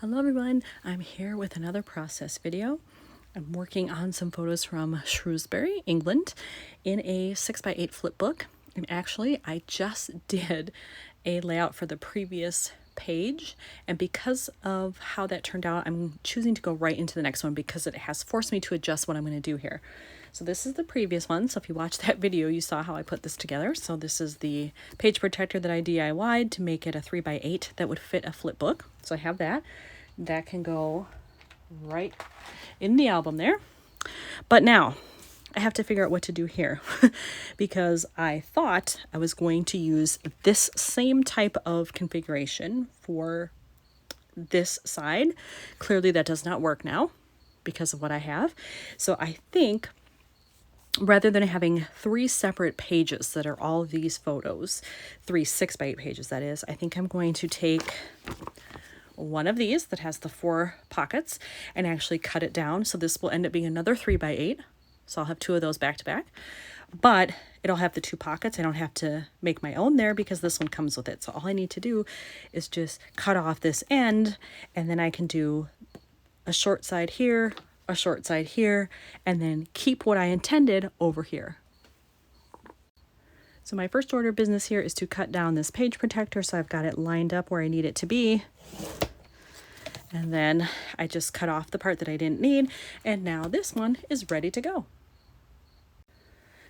Hello everyone, I'm here with another process video. I'm working on some photos from Shrewsbury, England in a 6x8 flip book. And actually, I just did a layout for the previous page, and because of how that turned out, I'm choosing to go right into the next one because it has forced me to adjust what I'm going to do here. So this is the previous one. So if you watched that video, you saw how I put this together. So this is the page protector that I DIY'd to make it a 3x8 that would fit a flip book. So I have that. That can go right in the album there. But now I have to figure out what to do here because I thought I was going to use this same type of configuration for this side. Clearly that does not work now because of what I have. So I think rather than having three separate pages that are all these photos, 3 6x8 pages that is, I think I'm going to take one of these that has the 4 pockets and actually cut it down. So this will end up being another 3x8. So I'll have 2 of those back to back, but it'll have the 2 pockets. I don't have to make my own there because this one comes with it. So all I need to do is just cut off this end, and then I can do a short side here, a short side here, and then keep what I intended over here. So my first order of business here is to cut down this page protector so I've got it lined up where I need it to be. And then I just cut off the part that I didn't need, and now this one is ready to go.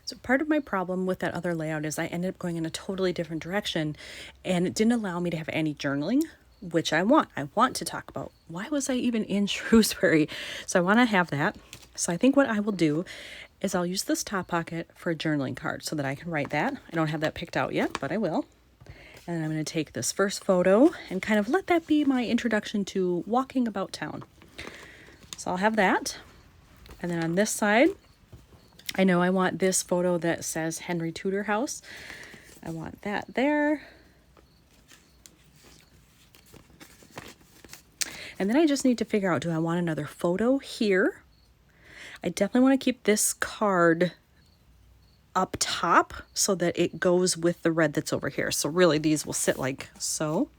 So part of my problem with that other layout is I ended up going in a totally different direction, and it didn't allow me to have any journaling, which I want. I want to talk about why was I even in Shrewsbury? So I want to have that. So I think what I will do is I'll use this top pocket for a journaling card so that I can write that. I don't have that picked out yet, but I will. And I'm going to take this first photo and kind of let that be my introduction to walking about town. So I'll have that. And then on this side, I know I want this photo that says Henry Tudor House. I want that there. And then I just need to figure out, do I want another photo here? I definitely want to keep this card up top so that it goes with the red that's over here. So really these will sit like so.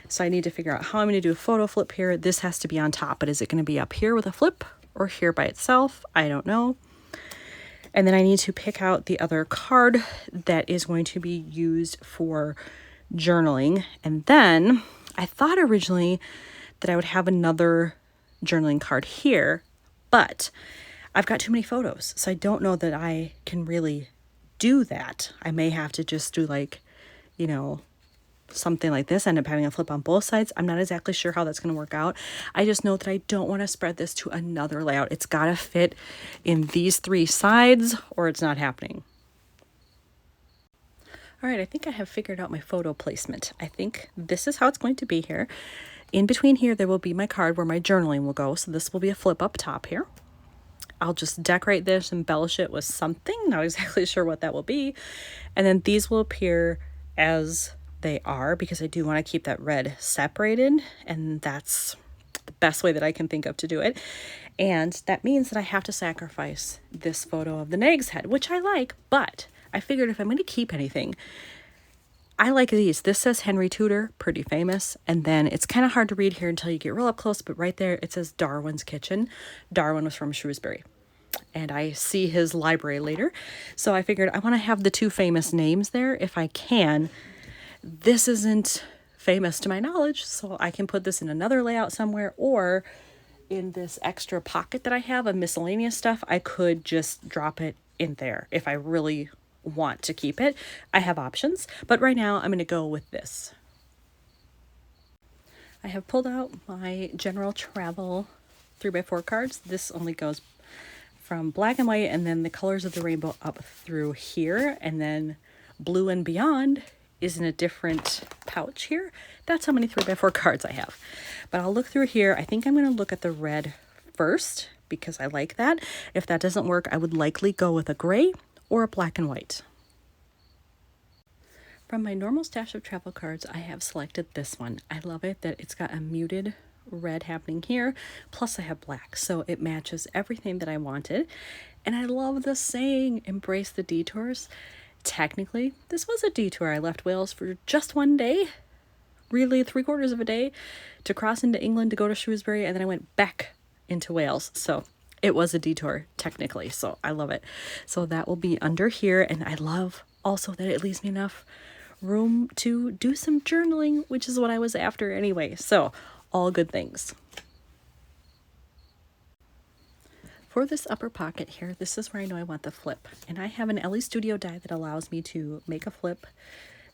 So I need to figure out how I'm going to do a photo flip here. This has to be on top, but is it going to be up here with a flip or here by itself? I don't know. And then I need to pick out the other card that is going to be used for journaling. And then I thought originally that I would have another journaling card here, but I've got too many photos, so I don't know that I can really do that. I may have to just do like, you know, something like this, end up having a flip on both sides. I'm not exactly sure how that's going to work out. I just know that I don't want to spread this to another layout. It's got to fit in these 3 sides or it's not happening. All right, I think I have figured out my photo placement. I think this is how it's going to be here. In between here, there will be my card where my journaling will go. So this will be a flip up top here. I'll just decorate this, embellish it with something, not exactly sure what that will be. And then these will appear as they are because I do want to keep that red separated, and that's the best way that I can think of to do it. And that means that I have to sacrifice this photo of the Nag's head, which I like, but I figured if I'm going to keep anything, I like these. This says Henry Tudor, pretty famous. And then it's kind of hard to read here until you get real up close, but right there it says Darwin's Kitchen. Darwin was from Shrewsbury. And I see his library later. So I figured I want to have the 2 famous names there if I can. This isn't famous to my knowledge, so I can put this in another layout somewhere, or in this extra pocket that I have of miscellaneous stuff, I could just drop it in there if I really want to keep it. I have options, but right now I'm going to go with this. I have pulled out my general travel 3x4 cards. This only goes from black and white and then the colors of the rainbow up through here, and then blue and beyond is in a different pouch here. That's how many 3x4 cards I have. But I'll look through here. I think I'm going to look at the red first because I like that. If that doesn't work, I would likely go with a gray or a black and white. From my normal stash of travel cards, I have selected this one. I love it that it's got a muted red happening here, plus I have black, so it matches everything that I wanted. And I love the saying, embrace the detours. Technically, this was a detour. I left Wales for just 1 day, really 3/4 of a day to cross into England to go to Shrewsbury, and then I went back into Wales. So it was a detour technically, so I love it. So that will be under here, and I love also that it leaves me enough room to do some journaling, which is what I was after anyway. So all good things. For this upper pocket here, this is where I know I want the flip. And I have an LE Studio die that allows me to make a flip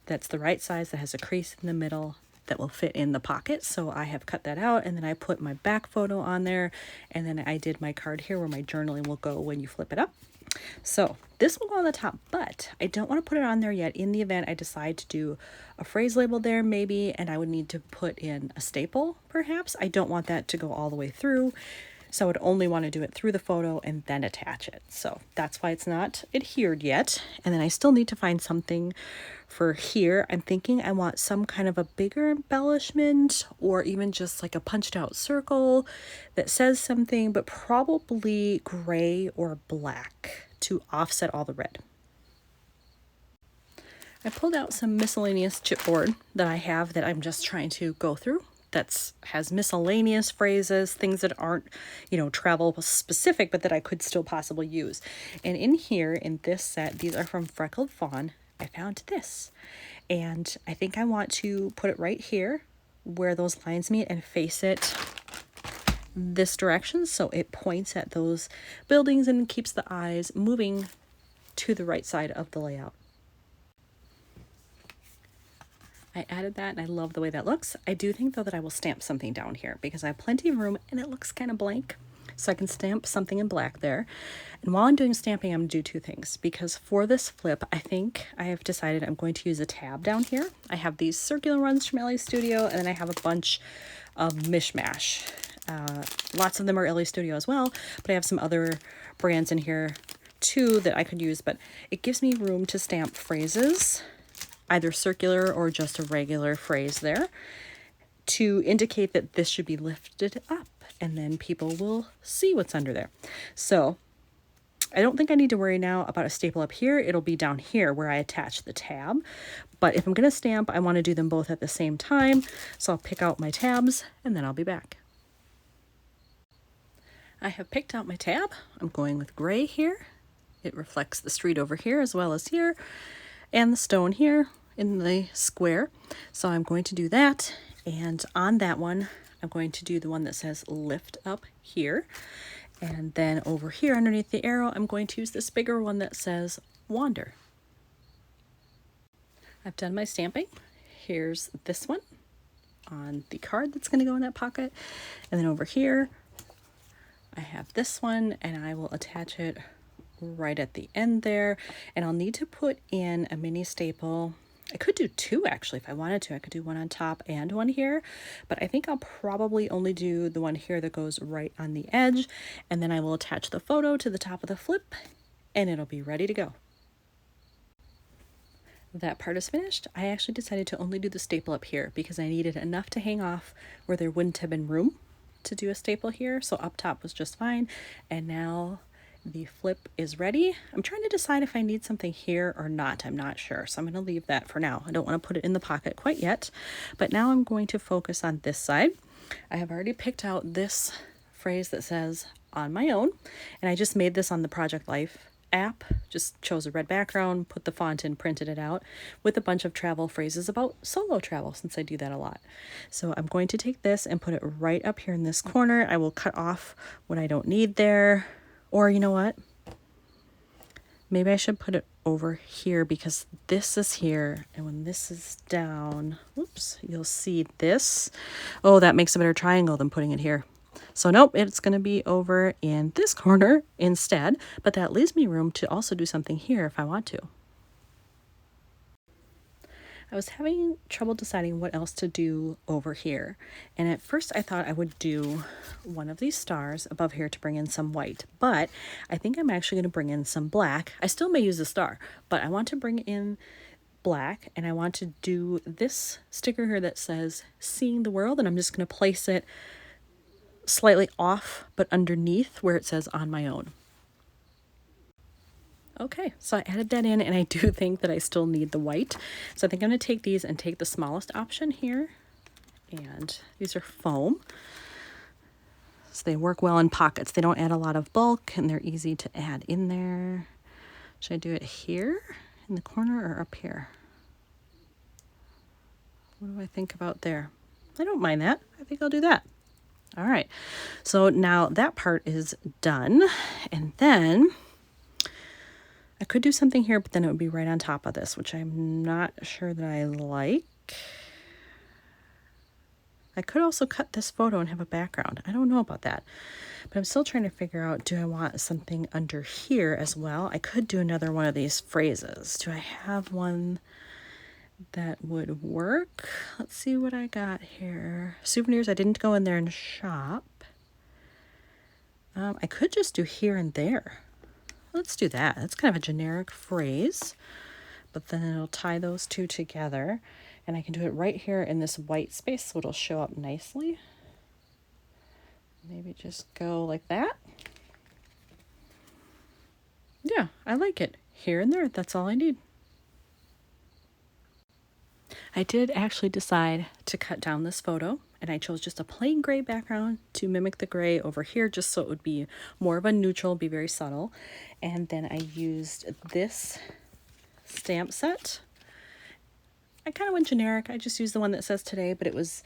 that's the right size, that has a crease in the middle, that will fit in the pocket. So I have cut that out, and then I put my back photo on there, and then I did my card here where my journaling will go when you flip it up. So this will go on the top, but I don't want to put it on there yet. In the event I decide to do a phrase label there maybe, and I would need to put in a staple perhaps. I don't want that to go all the way through. So I would only want to do it through the photo and then attach it. So that's why it's not adhered yet. And then I still need to find something for here. I'm thinking I want some kind of a bigger embellishment, or even just like a punched out circle that says something, but probably gray or black to offset all the red. I pulled out some miscellaneous chipboard that I have that I'm just trying to go through. That's has miscellaneous phrases, things that aren't, travel specific, but that I could still possibly use. And in here, in this set, these are from Freckled Fawn. I found this, and I think I want to put it right here where those lines meet and face it this direction, so it points at those buildings and keeps the eyes moving to the right side of the layout. I added that, and I love the way that looks. I do think, though, that I will stamp something down here because I have plenty of room and it looks kind of blank. So I can stamp something in black there. And while I'm doing stamping, I'm going to do two things, because for this flip, I think I have decided I'm going to use a tab down here. I have these circular ones from LA Studio, and then I have a bunch of mishmash. Lots of them are LA Studio as well, but I have some other brands in here too that I could use. But it gives me room to stamp phrases, either circular or just a regular phrase there, to indicate that this should be lifted up, and then people will see what's under there. So I don't think I need to worry now about a staple up here. It'll be down here where I attach the tab. But if I'm going to stamp, I want to do them both at the same time. So I'll pick out my tabs, and then I'll be back. I have picked out my tab. I'm going with gray here. It reflects the street over here as well as here, and the stone here in the square. So I'm going to do that, and on that one I'm going to do the one that says lift up here, and then over here underneath the arrow I'm going to use this bigger one that says wander. I've done my stamping. Here's this one on the card that's going to go in that pocket, and then over here I have this one, and I will attach it right at the end there. And I'll need to put in a mini staple. I could do two actually if I wanted to. I could do one on top and one here, but I think I'll probably only do the one here that goes right on the edge, and then I will attach the photo to the top of the flip, and it'll be ready to go. That part is finished. I actually decided to only do the staple up here because I needed enough to hang off where there wouldn't have been room to do a staple here, so up top was just fine. And now the flip is ready. I'm trying to decide if I need something here or not. I'm not sure, so I'm going to leave that for now. I don't want to put it in the pocket quite yet, but now I'm going to focus on this side. I have already picked out this phrase that says on my own, and I just made this on the Project Life app. Just chose a red background, put the font in, printed it out with a bunch of travel phrases about solo travel, since I do that a lot. So I'm going to take this and put it right up here in this corner. I will cut off what I don't need there. Or you know what? Maybe I should put it over here because this is here. And when this is down, oops, you'll see this. Oh, that makes a better triangle than putting it here. So nope, it's going to be over in this corner instead. But that leaves me room to also do something here if I want to. I was having trouble deciding what else to do over here. And at first I thought I would do one of these stars above here to bring in some white, but I think I'm actually going to bring in some black. I still may use a star, but I want to bring in black, and I want to do this sticker here that says seeing the world, and I'm just going to place it slightly off, but underneath where it says on my own. Okay, so I added that in, and I do think that I still need the white. So I think I'm going to take these and take the smallest option here And these are foam, so they work well in pockets. They don't add a lot of bulk, and they're easy to add in there. Should I do it here in the corner or up here? What do I think about there? I don't mind that. I think I'll do that. All right, so now that part is done, and then I could do something here, but then it would be right on top of this, which I'm not sure that I like. I could also cut this photo and have a background. I don't know about that, but I'm still trying to figure out, do I want something under here as well? I could do another one of these phrases. Do I have one that would work? Let's see what I got here. Souvenirs, I didn't go in there and shop. I could just do here and there. Let's do that. That's kind of a generic phrase, but then it'll tie those two together. And I can do it right here in this white space, so it'll show up nicely. Maybe just go like that. Yeah, I like it. Here and there, that's all I need. I did actually decide to cut down this photo, and I chose just a plain gray background to mimic the gray over here, just so it would be more of a neutral, be very subtle. And then I used this stamp set. I kind of went generic. I just used the one that says today, but it was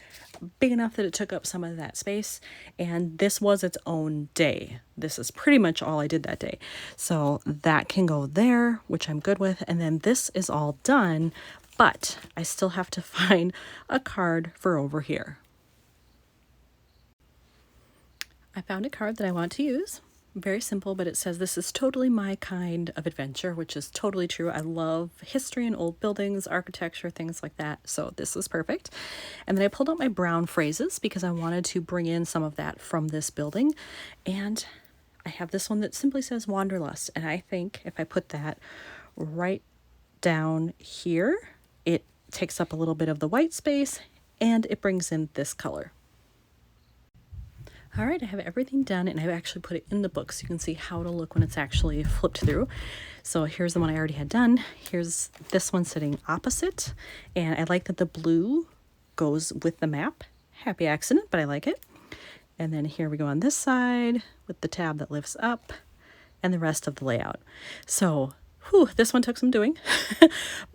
big enough that it took up some of that space. And this was its own day. This is pretty much all I did that day. So that can go there, which I'm good with. And then this is all done, but I still have to find a card for over here. I found a card that I want to use. Very simple, but it says, "This is totally my kind of adventure," which is totally true. I love history and old buildings, architecture, things like that. So this is perfect. And then I pulled out my brown phrases because I wanted to bring in some of that from this building. And I have this one that simply says Wanderlust. And I think if I put that right down here, it takes up a little bit of the white space and it brings in this color. All right, I have everything done, and I've actually put it in the book so you can see how it'll look when it's actually flipped through. So here's the one I already had done. Here's this one sitting opposite, and I like that the blue goes with the map. Happy accident, but I like it. And then here we go on this side with the tab that lifts up and the rest of the layout. So this one took some doing,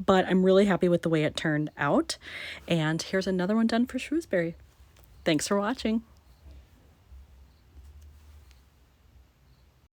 but I'm really happy with the way it turned out. And here's another one done for Shrewsbury. Thanks for watching.